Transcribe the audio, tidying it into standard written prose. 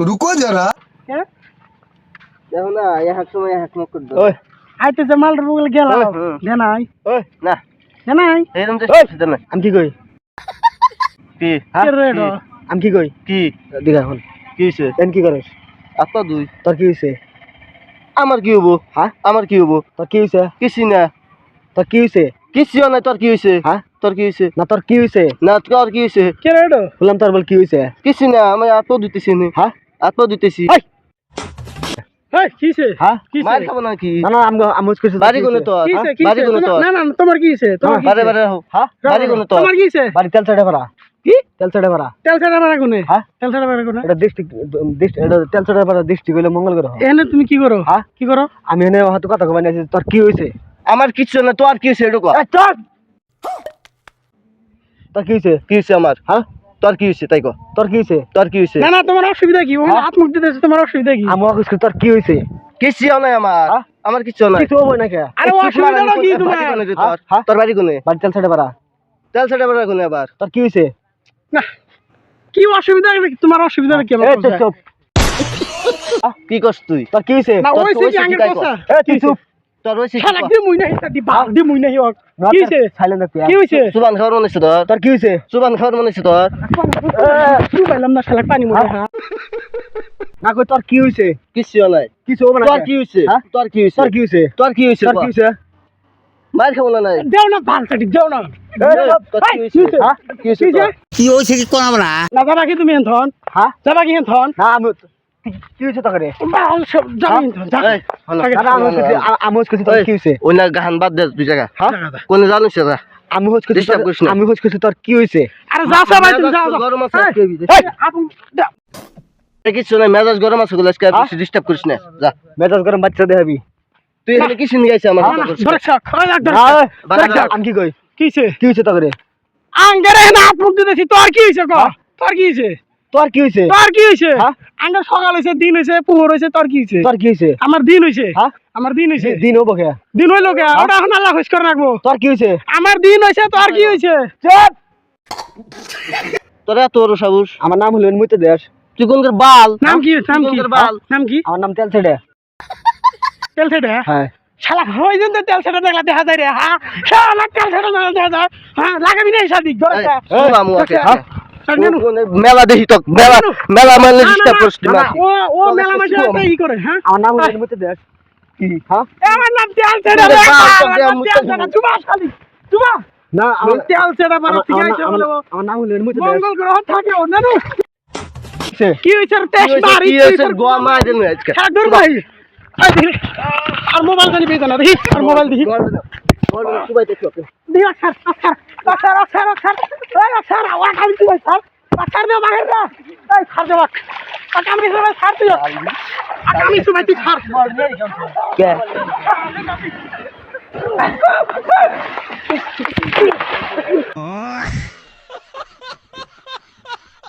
रुको जरा দেখো না এক সময় এক মুখ করে ওই আইতে যে মাল রুল গেল দেনাই ওই না দেনাই এরকম তো সেটা না আমি কি কই কি কে রে এটা আমি কি কই কি দিগা হল কি হইছে এন কি করিস আপা দুই তোর কি হইছে আমার কি হবো হ্যাঁ আমার কি হবো তোর কি হইছে কিছু না তোর কি হইছে কিছুও নাই তোর কি হইছে হ্যাঁ তোর কি হইছে না তোর কি হইছে না তোর কি হইছে কে রে এটা বললাম তোর বল কি হইছে কিছু না আমি আপা দিতেছি না হ্যাঁ আপা দিতেছি এই এই কিছে হ্যাঁ কিছে? মার খাবো নাকি না না আমি কইছি বাড়ি কোনে তোর কিছে বাড়ি কোনে তোর না না তোমার কি হইছে তোমার কি বারে বারে হোক হ্যাঁ বাড়ি কোনে তোর তোমার কি হইছে বাড়ি তেল ছাড়ে ভরা কি তেল ছাড়ে ভরা তেল ছাড়া মারা কোনে হ্যাঁ তেল ছাড়া মারা কোনে এটা ডিস্ট্রিক্ট এটা তেল ছাড়া পারা ডিস্ট্রিক্ট হইলে মঙ্গল গ্রহ এনে তুমি কি করো হ্যাঁ কি করো আমি এনে হয়তো কথা কই না তোর কি হইছে আমার কিছু না তোর কি হইছে এটুকু চল তোর কি হইছে আমার হ্যাঁ তোর কি হইছে তাই কো তোর কি হইছে তোর কি হইছে না না তোমার অসুবিধা কি ওখানে হাত মুখ দিতেছে তোমার অসুবিধা কি আমি কইছি তোর কি হইছে কিছু নাই আমার আমার কিছু নাই কিছু হবে না কে আরে অসুবিধা কি তোমার তোর বাড়ি কোনে বাড়ি তেল ছাড়ে ভরা তেল ছাড়া পারা কোনে আবার তোর কি হইছে না কি অসুবিধা তোমার অসুবিধা কি এই তো চুপ কি করছ তুই তোর কি হইছে না ওইছে কি আঙ্গেল কথা তুই চুপ তোর হইছে শালা দি মুই নাই দি বাল দি মুই নাই হোক কি হইছে সাইলেন্ট থাক কি হইছে সুবান খাওয়ার মনে হইছে তোর তোর কি হইছে সুবান খাওয়ার মনে হইছে তোর তুই পাইলাম না শালা পানি মরে হ্যাঁ না কই তোর কি হইছে কিছু নাই কিছু হবে না তোর কি হইছে তোর কি হইছে তোর কি হইছে তোর কি হইছে তোর কি হইছে মার খাবো না নাই দেও না বালটাটি দেও না তোর কি হইছে কি হইছে কি হইছে কি কোন আমরা না যাবা কি তুমি এনথন হ্যাঁ যাবা কি এনথন না আমি কি হইছে তোর বাল সব যাবা এনথন যা এই হলো আমি কইছি তোর কি হইছে ওই না গান বাদ দে দুই জায়গা হ্যাঁ কোনে জানিস না আমি কইছি Disturb করিস না। আমি কইছি তোর কি হইছে আরে যা সবাই তুমি যাও গরম আছে এই আপু কিছু নাই মেজাজ গরম আছে গুলো আজকে বেশি ডিস্টার্ব করিস না যা মেজাজ গরম বাচ্চা দেখাবি তুই এখানে কিছু নিয়ে আইছিস আমার কথা করছিস ধরছ খাওয়া লাগ ধরছ। আমি কি কই কিছে কি হইছে তোর আঙ্গারে না আপু দিতেছি তোর কি হইছে ক তোর কি হইছে তোর কি হইছে তোর কি হইছে আঙ্গার সকাল হইছে দিন হইছে পুহর হইছে তোর কি হইছে তোর কি হইছে আমার দিন হইছে আমার দিন হইছে দিন হবো কে দিন হইলো কে ওটা এখন আল্লাহ খুশ করে রাখবো তোর কি হইছে আমার দিন হইছে তোর কি হইছে চুপ তোরা তোর সাবুস আমার নাম হলো মুইতে দেশ তুই কোনকার বাল নাম কি নাম কি বাল নাম কি আমার নাম তেল ছেড়ে তেল ছেড়ে হ্যাঁ শালা হই যেন তেল ছেড়ে দেখলা দেখা যায় রে হ্যাঁ শালা তেল ছেড়ে দেখা যায় হ্যাঁ লাগাবি না শাদি ধরটা মামু আছে মেলা দেখি তো মেলা মানে ডিস্টার্ব করিস না ও মেলা মাঝে একটা ই করে হ্যাঁ আমার নাম হলো মুইতে দেশ কি হ্যাঁ আমার নাম তেল ছেড়ে রে চুমা শালি চুমা না আমি তেল ছেড়ে মানে ঠিক আছে আমার নাম হলো মুইতে দেশ মঙ্গল গ্রহ থাকে ও নানু কি হইছে তেজ মারি কি হইছে গোয়া মার দেন আজকে দূর ভাই আর মোবাইল জানি বেজা না দেখি আর মোবাইল দেখি সুবাই দেখো দেখি স্যার আওয়াজ আমি কি ভাই স্যার স্যার দে বাহির না এই স্যার দে বাক আমি সবাই স্যার তুই আমি সবাই তুই স্যার কে